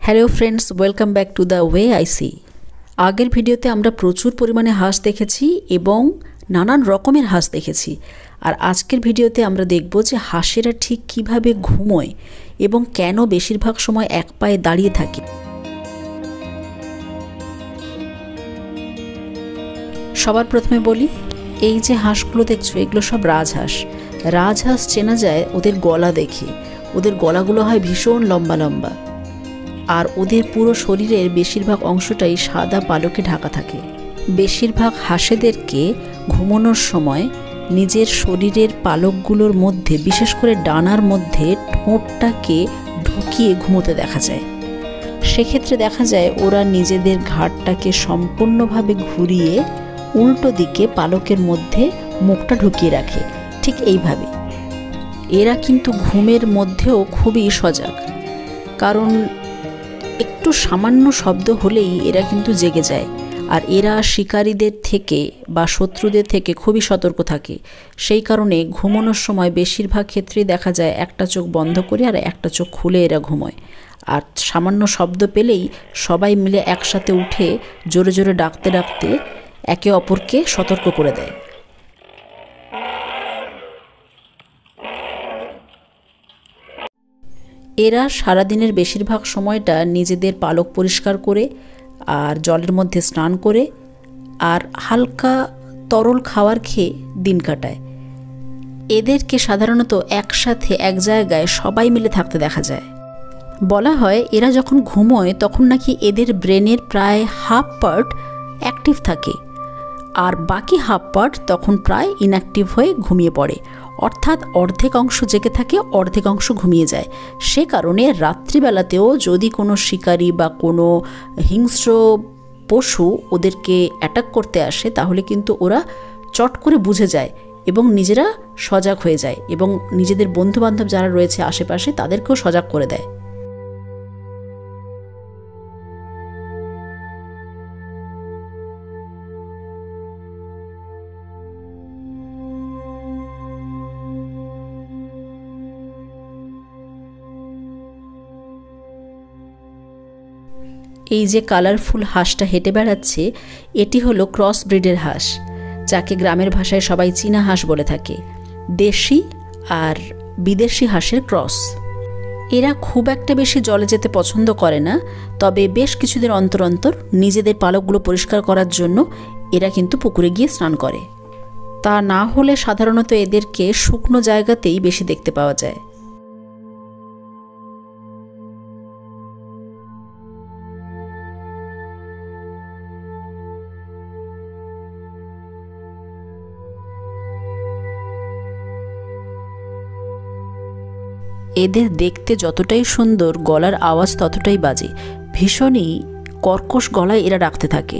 Hello friends, welcome back to the way I see. আগের ভিডিওতে আমরা প্রচুর পরিমাণে হাঁস দেখেছি এবং নানান রকমের হাঁস দেখেছি। আর আজকের ভিডিওতে আমরা দেখব যে হাঁসেরা ঠিক কিভাবে ঘুমোয় এবং কেন বেশিরভাগ সময় এক পায়ে দাঁড়িয়ে থাকে। সবার প্রথমে বলি, এই যে হাঁসগুলো দেখছো এগুলো সব রাজহাঁস। রাজহাঁস চেনা যায় ওদের গলা দেখে। ওদের গলাগুলো হয় ভীষণ লম্বা লম্বা, আর ওদের পুরো শরীরের বেশিরভাগ অংশটাই সাদা পালকে ঢাকা থাকে। বেশিরভাগ হাঁসেদেরকে ঘুমানোর সময় নিজের শরীরের পালকগুলোর মধ্যে, বিশেষ করে ডানার মধ্যে ঠোঁটটাকে ঢুকিয়ে ঘুমোতে দেখা যায়। সেক্ষেত্রে দেখা যায় ওরা নিজেদের ঘাড়টাকে সম্পূর্ণভাবে ঘুরিয়ে উল্টো দিকে পালকের মধ্যে মুখটা ঢুকিয়ে রাখে, ঠিক এইভাবে। এরা কিন্তু ঘুমের মধ্যেও খুবই সজাগ, কারণ একটু সামান্য শব্দ হলেই এরা কিন্তু জেগে যায়। আর এরা শিকারীদের থেকে বা শত্রুদের থেকে খুবই সতর্ক থাকে। সেই কারণে ঘুমানোর সময় বেশিরভাগ ক্ষেত্রেই দেখা যায় একটা চোখ বন্ধ করে আর একটা চোখ খুলে এরা ঘুমোয়। আর সামান্য শব্দ পেলেই সবাই মিলে একসাথে উঠে জোরে জোরে ডাকতে ডাকতে একে অপরকে সতর্ক করে দেয়। এরা সারাদিনের বেশিরভাগ সময়টা নিজেদের পালক পরিষ্কার করে আর জলের মধ্যে স্নান করে আর হালকা তরল খাবার খেয়ে দিন কাটায়। এদেরকে সাধারণত একসাথে এক জায়গায় সবাই মিলে থাকতে দেখা যায়। বলা হয় এরা যখন ঘুমোয় তখন নাকি এদের ব্রেনের প্রায় হাফ পার্ট অ্যাক্টিভ থাকে, আর বাকি হাফ পার্ট তখন প্রায় ইনঅ্যাক্টিভ হয়ে ঘুমিয়ে পড়ে। অর্থাৎ অর্ধেক অংশ জেগে থাকে, অর্ধেক অংশ ঘুমিয়ে যায়। সে কারণে রাত্রিবেলাতেও যদি কোনো শিকারী বা কোনো হিংস্র পশু ওদেরকে অ্যাটাক করতে আসে, তাহলে কিন্তু ওরা চট করে বুঝে যায় এবং নিজেরা সজাগ হয়ে যায় এবং নিজেদের বন্ধুবান্ধব যারা রয়েছে আশেপাশে তাদেরকেও সজাগ করে দেয়। এই যে কালারফুল হাঁসটা হেঁটে বেড়াচ্ছে, এটি হলো ক্রস ব্রিডের হাঁস, যাকে গ্রামের ভাষায় সবাই চীনা হাঁস বলে থাকে। দেশি আর বিদেশি হাঁসের ক্রস। এরা খুব একটা বেশি জলে যেতে পছন্দ করে না, তবে বেশ কিছুদিন অন্তর অন্তর নিজেদের পালকগুলো পরিষ্কার করার জন্য এরা কিন্তু পুকুরে গিয়ে স্নান করে। তা না হলে সাধারণত এদেরকে শুকনো জায়গাতেই বেশি দেখতে পাওয়া যায়। এদের দেখতে যতটাই সুন্দর, গলার আওয়াজ ততটাই বাজে। ভীষণই কর্কশ গলায় এরা ডাকতে থাকে।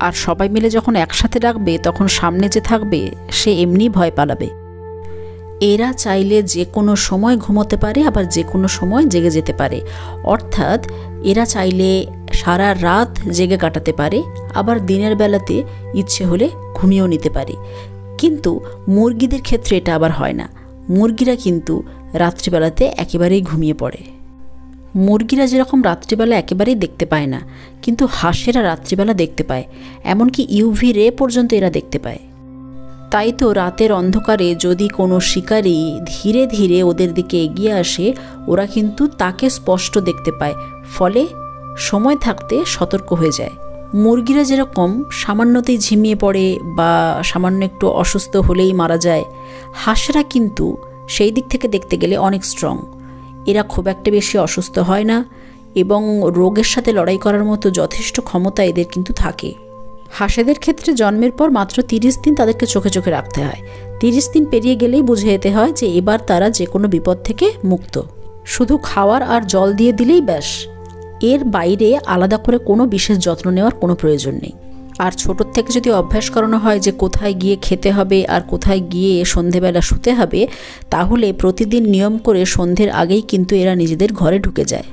আর সবাই মিলে যখন একসাথে ডাকবে তখন সামনে যে থাকবে সে এমনি ভয় পালাবে। এরা চাইলে যে কোনো সময় ঘুমোতে পারে, আবার যে কোনো সময় জেগে যেতে পারে। অর্থাৎ এরা চাইলে সারা রাত জেগে কাটাতে পারে, আবার দিনের বেলাতে ইচ্ছে হলে ঘুমিয়েও নিতে পারে। কিন্তু মুরগিদের ক্ষেত্রে এটা আবার হয় না। মুরগিরা কিন্তু রাত্রিবেলাতে একেবারেই ঘুমিয়ে পড়ে। মুরগিরা যেরকম রাত্রিবেলা একেবারেই দেখতে পায় না, কিন্তু হাঁসেরা রাত্রিবেলা দেখতে পায়। এমনকি ইউভি রে পর্যন্ত এরা দেখতে পায়। তাই তো রাতের অন্ধকারে যদি কোনো শিকারী ধীরে ধীরে ওদের দিকে এগিয়ে আসে, ওরা কিন্তু তাকে স্পষ্ট দেখতে পায়, ফলে সময় থাকতে সতর্ক হয়ে যায়। মুরগিরা যেরকম সামান্যতেই ঝিমিয়ে পড়ে বা সামান্য একটু অসুস্থ হলেই মারা যায়, হাঁসেরা কিন্তু সেই দিক থেকে দেখতে গেলে অনেক স্ট্রং। এরা খুব একটা বেশি অসুস্থ হয় না এবং রোগের সাথে লড়াই করার মতো যথেষ্ট ক্ষমতা এদের কিন্তু থাকে। হাঁসেদের ক্ষেত্রে জন্মের পর মাত্র 30 দিন তাদেরকে চোখে চোখে রাখতে হয়। 30 দিন পেরিয়ে গেলেই বুঝে যেতে হয় যে এবার তারা যে কোনো বিপদ থেকে মুক্ত। শুধু খাওয়ার আর জল দিয়ে দিলেই ব্যাস। এর বাইরে আলাদা করে কোনো বিশেষ যত্ন নেওয়ার কোনো প্রয়োজন নেই। আর ছোটোর থেকে যদি অভ্যাস করানো হয় যে কোথায় গিয়ে খেতে হবে আর কোথায় গিয়ে সন্ধেবেলা শুতে হবে, তাহলে প্রতিদিন নিয়ম করে সন্ধ্যের আগেই কিন্তু এরা নিজেদের ঘরে ঢুকে যায়।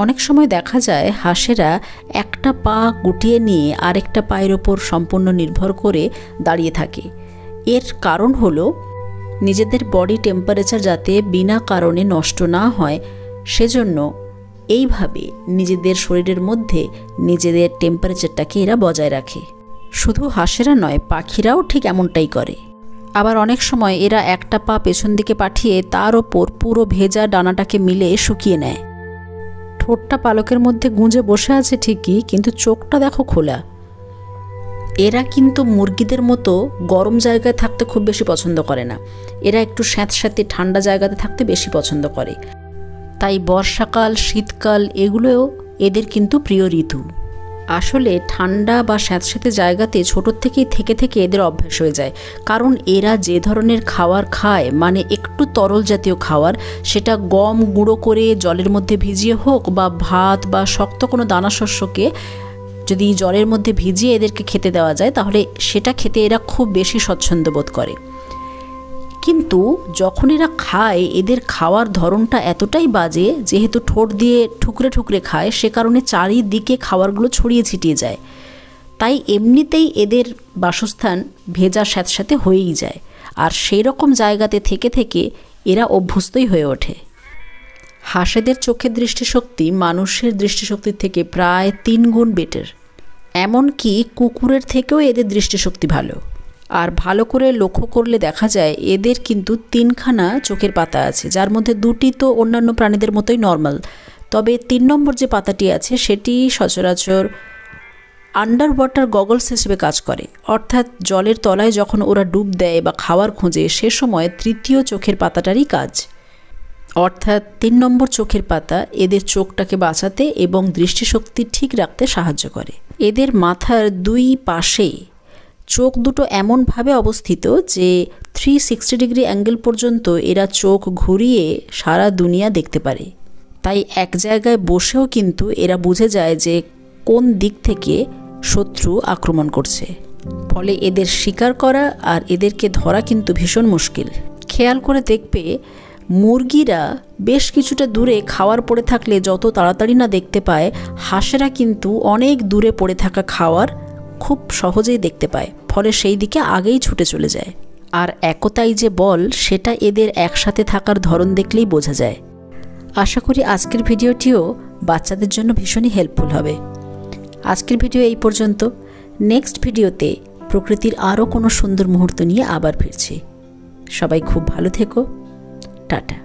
অনেক সময় দেখা যায় হাঁসেরা একটা পা গুটিয়ে নিয়ে আরেকটা পায়ের ওপর সম্পূর্ণ নির্ভর করে দাঁড়িয়ে থাকে। এর কারণ হলো নিজেদের বডি টেম্পারেচার যাতে বিনা কারণে নষ্ট না হয়, সেজন্য এইভাবে নিজেদের শরীরের মধ্যে নিজেদের টেম্পারেচারটাকে এরা বজায় রাখে। শুধু হাঁসেরা নয়, পাখিরাও ঠিক এমনটাই করে। আবার অনেক সময় এরা একটা পা পেছন দিকে পাঠিয়ে তার ওপর পুরো ভেজা ডানাটাকে মিলে শুকিয়ে নেয়। ঠোঁটটা পালকের মধ্যে গুঁজে বসে আছে ঠিকই, কিন্তু চোখটা দেখো খোলা। এরা কিন্তু মুরগিদের মতো গরম জায়গায় থাকতে খুব বেশি পছন্দ করে না, এরা একটু স্যাঁতস্যাঁতে ঠান্ডা জায়গাতে থাকতে বেশি পছন্দ করে। তাই বর্ষাকাল, শীতকাল এগুলোও এদের কিন্তু প্রিয় ঋতু। আসলে ঠান্ডা বা স্যাঁতস্যাঁতে জায়গাতে ছোটোর থেকেই থেকে থেকে এদের অভ্যাস হয়ে যায়, কারণ এরা যে ধরনের খাবার খায়, মানে একটু তরল জাতীয় খাবার, সেটা গম গুঁড়ো করে জলের মধ্যে ভিজিয়ে হোক বা ভাত বা শক্ত কোনো দানাশস্যকে যদি জলের মধ্যে ভিজিয়ে এদেরকে খেতে দেওয়া যায়, তাহলে সেটা খেতে এরা খুব বেশি স্বচ্ছন্দ বোধ করে। কিন্তু যখন এরা খায়, এদের খাওয়ার ধরনটা এতটাই বাজে, যেহেতু ঠোঁট দিয়ে ঠুকরে ঠুকরে খায়, সে কারণে চারিদিকে খাবারগুলো ছড়িয়ে ছিটিয়ে যায়। তাই এমনিতেই এদের বাসস্থান ভেজা স্যাঁতস্যাঁতে হয়েই যায়, আর সেই রকম জায়গাতে থেকে থেকে এরা অভ্যস্তই হয়ে ওঠে। হাঁসেদের চোখের দৃষ্টিশক্তি মানুষের দৃষ্টিশক্তির থেকে প্রায় 3 গুণ বেটার। এমনকি কুকুরের থেকেও এদের দৃষ্টিশক্তি ভালো। আর ভালো করে লক্ষ্য করলে দেখা যায় এদের কিন্তু 3খানা চোখের পাতা আছে, যার মধ্যে 2টি তো অন্যান্য প্রাণীদের মতোই নর্মাল। তবে 3 নম্বর যে পাতাটি আছে সেটি সচরাচর আন্ডার ওয়াটার গগলস হিসেবে কাজ করে, অর্থাৎ জলের তলায় যখন ওরা ডুব দেয় বা খাবার খোঁজে, সে সময় 3য় চোখের পাতাটারই কাজ। অর্থাৎ 3 নম্বর চোখের পাতা এদের চোখটাকে বাঁচাতে এবং দৃষ্টিশক্তি ঠিক রাখতে সাহায্য করে। এদের মাথার 2 পাশে চোখ দুটো এমনভাবে অবস্থিত যে 360 ডিগ্রি অ্যাঙ্গেল পর্যন্ত এরা চোখ ঘুরিয়ে সারা দুনিয়া দেখতে পারে। তাই এক জায়গায় বসেও কিন্তু এরা বুঝে যায় যে কোন দিক থেকে শত্রু আক্রমণ করছে। ফলে এদের শিকার করা আর এদেরকে ধরা কিন্তু ভীষণ মুশকিল। খেয়াল করে দেখবে, মুরগিরা বেশ কিছুটা দূরে খাওয়ার পড়ে থাকলে যত তাড়াতাড়ি না দেখতে পায়, হাঁসেরা কিন্তু অনেক দূরে পড়ে থাকা খাওয়ার খুব সহজেই দেখতে পায়, ফলে সেই দিকে আগেই ছুটে চলে যায়। আর একতাই যে বল, সেটা এদের একসাথে থাকার ধরন দেখলেই বোঝা যায়। আশা করি আজকের ভিডিওটিও বাচ্চাদের জন্য ভীষণই হেল্পফুল হবে। আজকের ভিডিও এই পর্যন্ত। নেক্সট ভিডিওতে প্রকৃতির আরও কোনো সুন্দর মুহূর্ত নিয়ে আবার ফিরছি। সবাই খুব ভালো থেকো। টাটা।